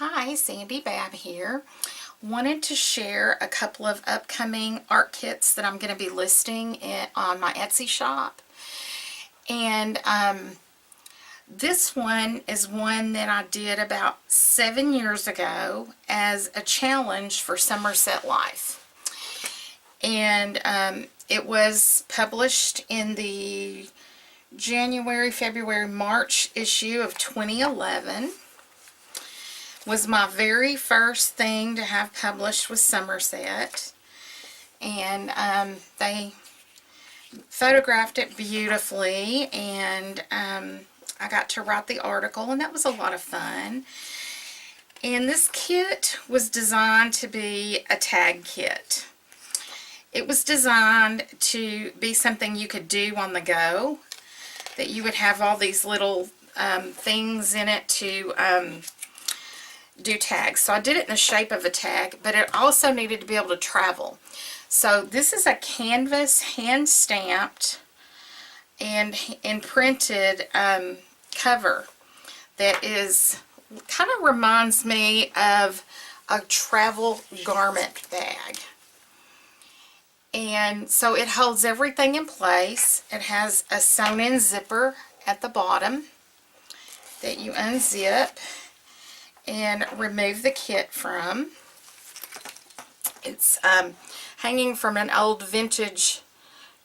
Hi, Sandy Babb here. Wanted to share a couple of upcoming art kits that I'm going to be listing on my Etsy shop. And this one is one that I did about 7 years ago as a challenge for Somerset Life. And it was published in the January, February, March issue of 2011. Was my very first thing to have published with Somerset, and they photographed it beautifully, and I got to write the article, and that was a lot of fun. And this kit was designed to be a tag kit. It was designed to be something you could do on the go, that you would have all these little things in it to do tags. So I did it in the shape of a tag, but it also needed to be able to travel. So this is a canvas hand stamped and printed cover that is kind of reminds me of a travel garment bag. And so it holds everything in place. It has a sewn in zipper at the bottom that you unzip and remove the kit from. It's hanging from an old vintage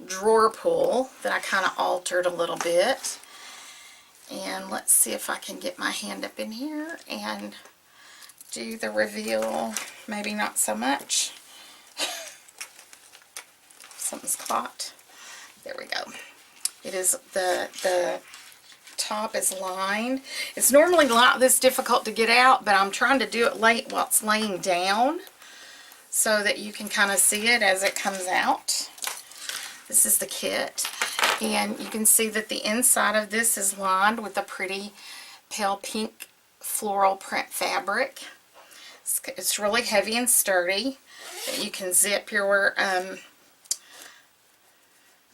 drawer pull that I kind of altered a little bit. And let's see if I can get my hand up in here and do the reveal. Maybe not so much. Something's caught. There we go. It is the top is lined. It's normally not this difficult to get out, but I'm trying to do it while it's laying down so that you can kind of see it as it comes out. This is the kit, and you can see that the inside of this is lined with a pretty pale pink floral print fabric. It's really heavy and sturdy. You can zip your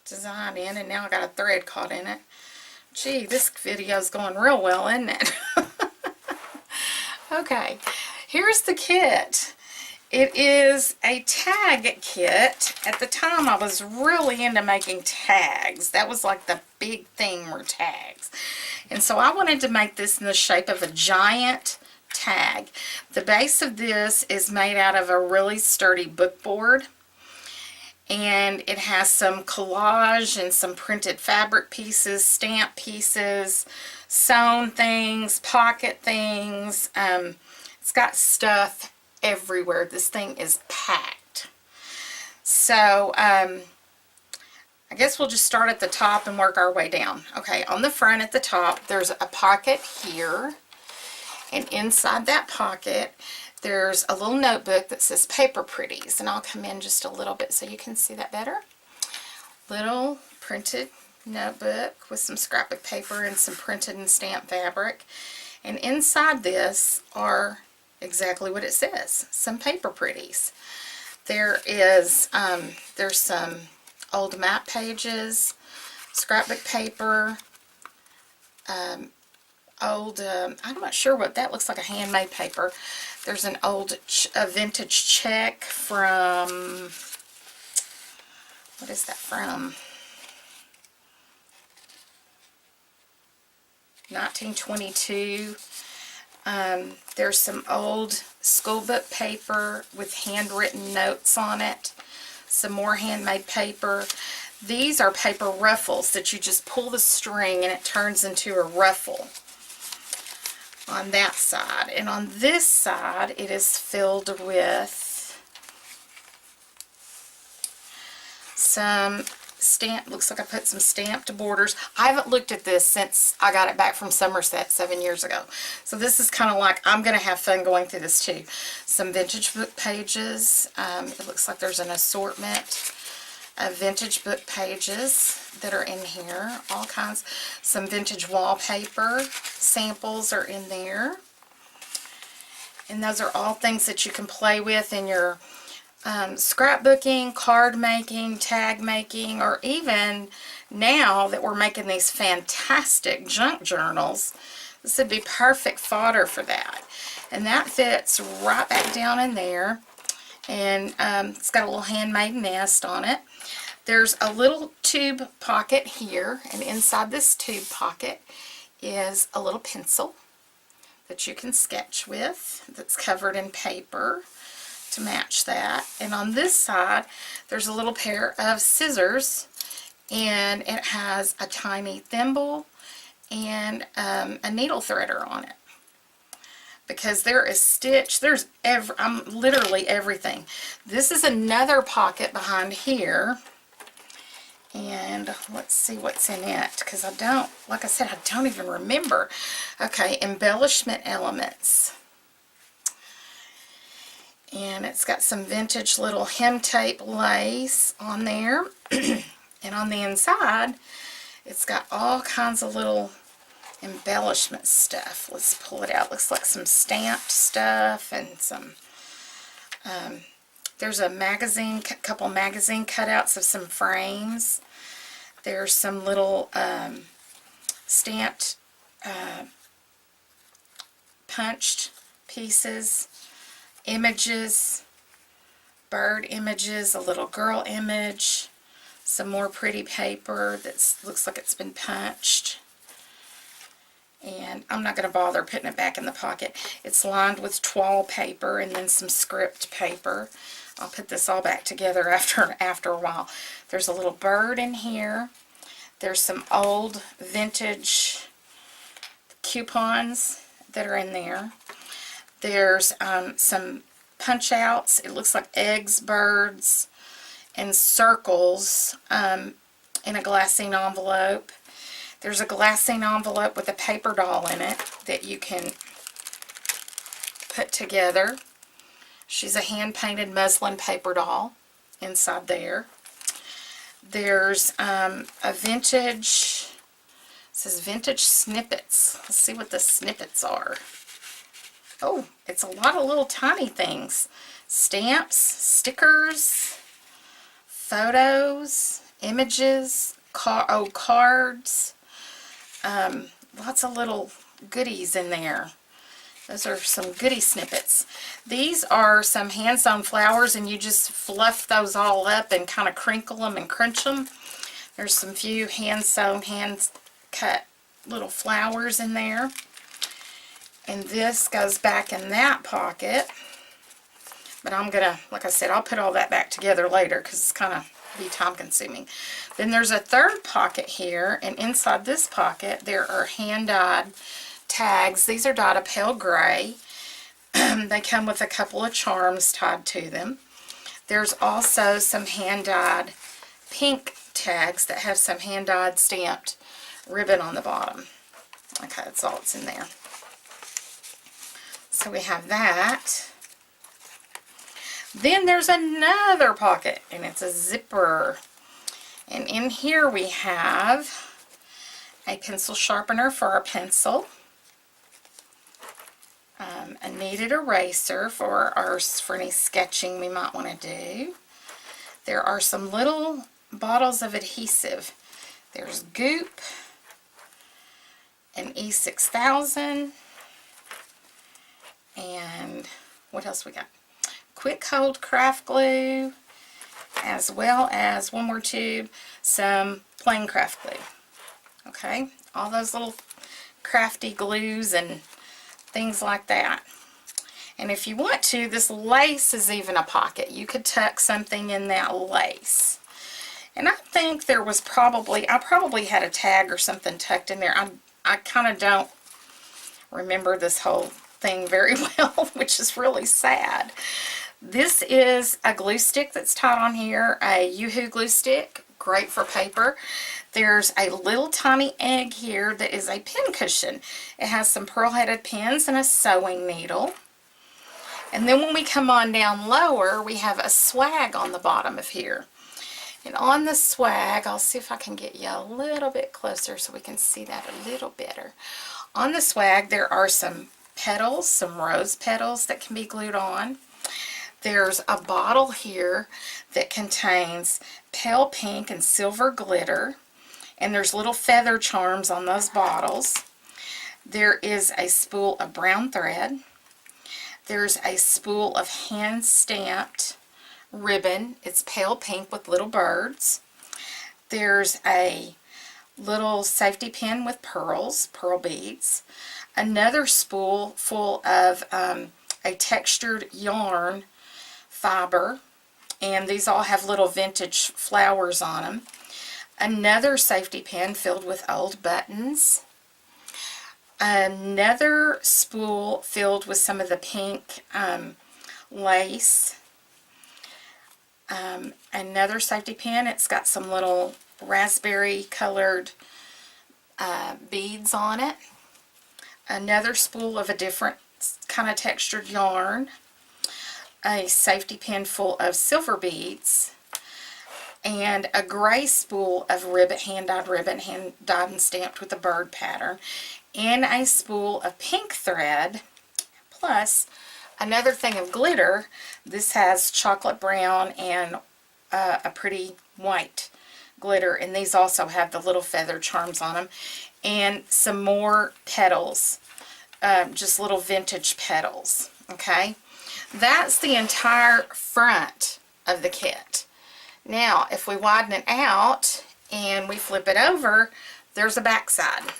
design in, and now I got a thread caught in it. Gee, this video is going real well, isn't it? Okay, here's the kit. It is a tag kit. At the time, I was really into making tags. That was like the big thing, were tags. And so I wanted to make this in the shape of a giant tag. The base of this is made out of a really sturdy book board. And it has some collage and some printed fabric pieces, stamp pieces, sewn things, pocket things. It's got stuff everywhere. This thing is packed. So I guess we'll just start at the top and work our way down. Okay, on the front at the top, there's a pocket here. And inside that pocket, there's a little notebook that says Paper Pretties, and I'll come in just a little bit so you can see that better. Little printed notebook with some scrapbook paper and some printed and stamped fabric. And inside this are exactly what it says, some Paper Pretties. There is, there's some old map pages, scrapbook paper, I'm not sure what that looks like, a handmade paper. There's an old vintage check from, what is that from? 1922. There's some old school book paper with handwritten notes on it. Some more handmade paper. These are paper ruffles that you just pull the string and it turns into a ruffle. On that side, and on this side it is filled with some looks like I put some stamped borders. I haven't looked at this since I got it back from Somerset 7 years ago, so this is kind of like, I'm gonna have fun going through this too. Some vintage book pages. It looks like there's an assortment of vintage book pages that are in here, all kinds. Some vintage wallpaper samples are in there, and those are all things that you can play with in your scrapbooking, card making, tag making, or even now that we're making these fantastic junk journals, This would be perfect fodder for that. And that fits right back down in there. And it's got a little handmade nest on it. There's a little tube pocket here, and inside this tube pocket is a little pencil that you can sketch with that's covered in paper to match that. And on this side, there's a little pair of scissors, and it has a tiny thimble and a needle threader on it. Because there is stitch, there's literally everything. This is another pocket behind here, and let's see what's in it, because like I said, I don't even remember. Okay, embellishment elements. And it's got some vintage little hem tape lace on there. And on the inside, it's got all kinds of little embellishment stuff. Let's pull it out. Looks like some stamped stuff and some there's a couple magazine cutouts of some frames. There's some little stamped punched pieces, images, bird images, a little girl image, some more pretty paper that looks like it's been punched. And I'm not going to bother putting it back in the pocket. It's lined with toile paper and then some script paper. I'll put this all back together after a while. There's a little bird in here. There's some old vintage coupons that are in there. There's some punch outs. It looks like eggs, birds, and circles in a glassine envelope. There's a glassine envelope with a paper doll in it that you can put together. She's a hand-painted muslin paper doll inside there. There's a vintage, it says vintage snippets. Let's see what the snippets are. Oh, it's a lot of little tiny things. Stamps, stickers, photos, images, cards. Lots of little goodies in there. Those are some goodie snippets. These are some hand-sewn flowers, and you just fluff those all up and kind of crinkle them and crunch them. There's some few hand-sewn, hand-cut little flowers in there. And this goes back in that pocket. But I'm going to, like I said, I'll put all that back together later because it's kind of be time consuming. Then there's a third pocket here, and inside this pocket there are hand-dyed tags. These are dyed a pale gray. They come with a couple of charms tied to them. There's also some hand-dyed pink tags that have some hand-dyed stamped ribbon on the bottom. Okay, that's all that's in there. So we have that. Then there's another pocket, and it's a zipper. And in here we have a pencil sharpener for our pencil, a kneaded eraser for any sketching we might want to do. There are some little bottles of adhesive. There's Goop, an E6000, and what else we got? Quick Hold craft glue, as well as one more tube, some plain craft glue. Okay, all those little crafty glues and things like that. And if you want to, this lace is even a pocket. You could tuck something in that lace. And I think there was I probably had a tag or something tucked in there. I kind of don't remember this whole thing very well, which is really sad. This is a glue stick that's tied on here, a Yoo-hoo glue stick, great for paper. There's a little tiny egg here that is a pin cushion. It has some pearl-headed pins and a sewing needle. And then when we come on down lower, we have a swag on the bottom of here. And on the swag, I'll see if I can get you a little bit closer so we can see that a little better. On the swag, there are some petals, some rose petals that can be glued on. There's a bottle here that contains pale pink and silver glitter, and there's little feather charms on those bottles. There is a spool of brown thread. There's a spool of hand-stamped ribbon. It's pale pink with little birds. There's a little safety pin with pearls, pearl beads. Another spool full of a textured yarn fiber, and these all have little vintage flowers on them. Another safety pin filled with old buttons. Another spool filled with some of the pink lace. Another safety pin, it's got some little raspberry colored beads on it. Another spool of a different kind of textured yarn. A safety pin full of silver beads. And a gray spool of ribbon, hand-dyed ribbon, hand-dyed and stamped with a bird pattern. And a spool of pink thread, plus another thing of glitter. This has chocolate brown and a pretty white glitter, and these also have the little feather charms on them, and some more petals, just little vintage petals. Okay, that's the entire front of the kit. Now if we widen it out and we flip it over, there's a back side.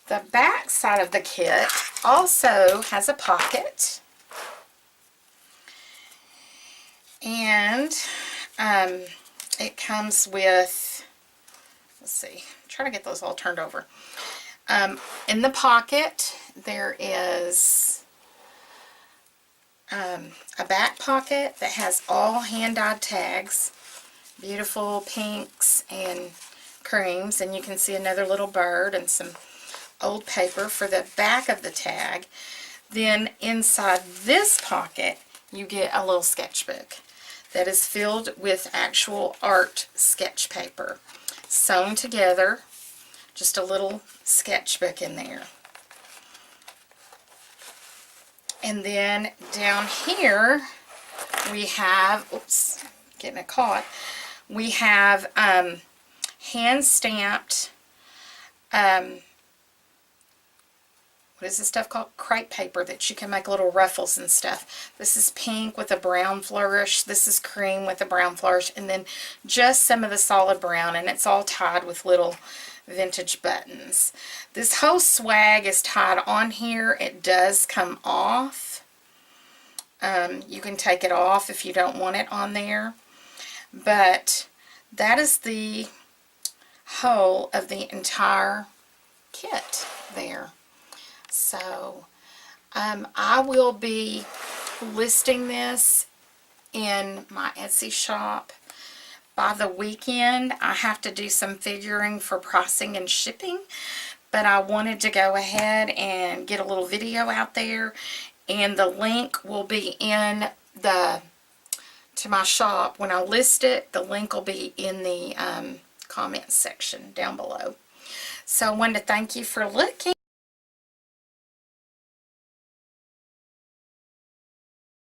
The back side of the kit also has a pocket, and it comes with, let's see, try to get those all turned over. In the pocket there is a back pocket that has all hand-dyed tags, beautiful pinks and creams, and you can see another little bird and some old paper for the back of the tag. Then inside this pocket you get a little sketchbook that is filled with actual art sketch paper sewn together, just a little sketchbook in there. And then down here we have, oops, getting it caught, we have hand stamped what is this stuff called? Crepe paper that you can make little ruffles and stuff. This is pink with a brown flourish. This is cream with a brown flourish. And then just some of the solid brown. And it's all tied with little vintage buttons. This whole swag is tied on here. It does come off. You can take it off if you don't want it on there. But that is the whole of the entire kit there. So I will be listing this in my Etsy shop by the weekend. I have to do some figuring for pricing and shipping, but I wanted to go ahead and get a little video out there, and the link will be in to my shop. When I list it, the link will be in the comments section down below. So I wanted to thank you for looking.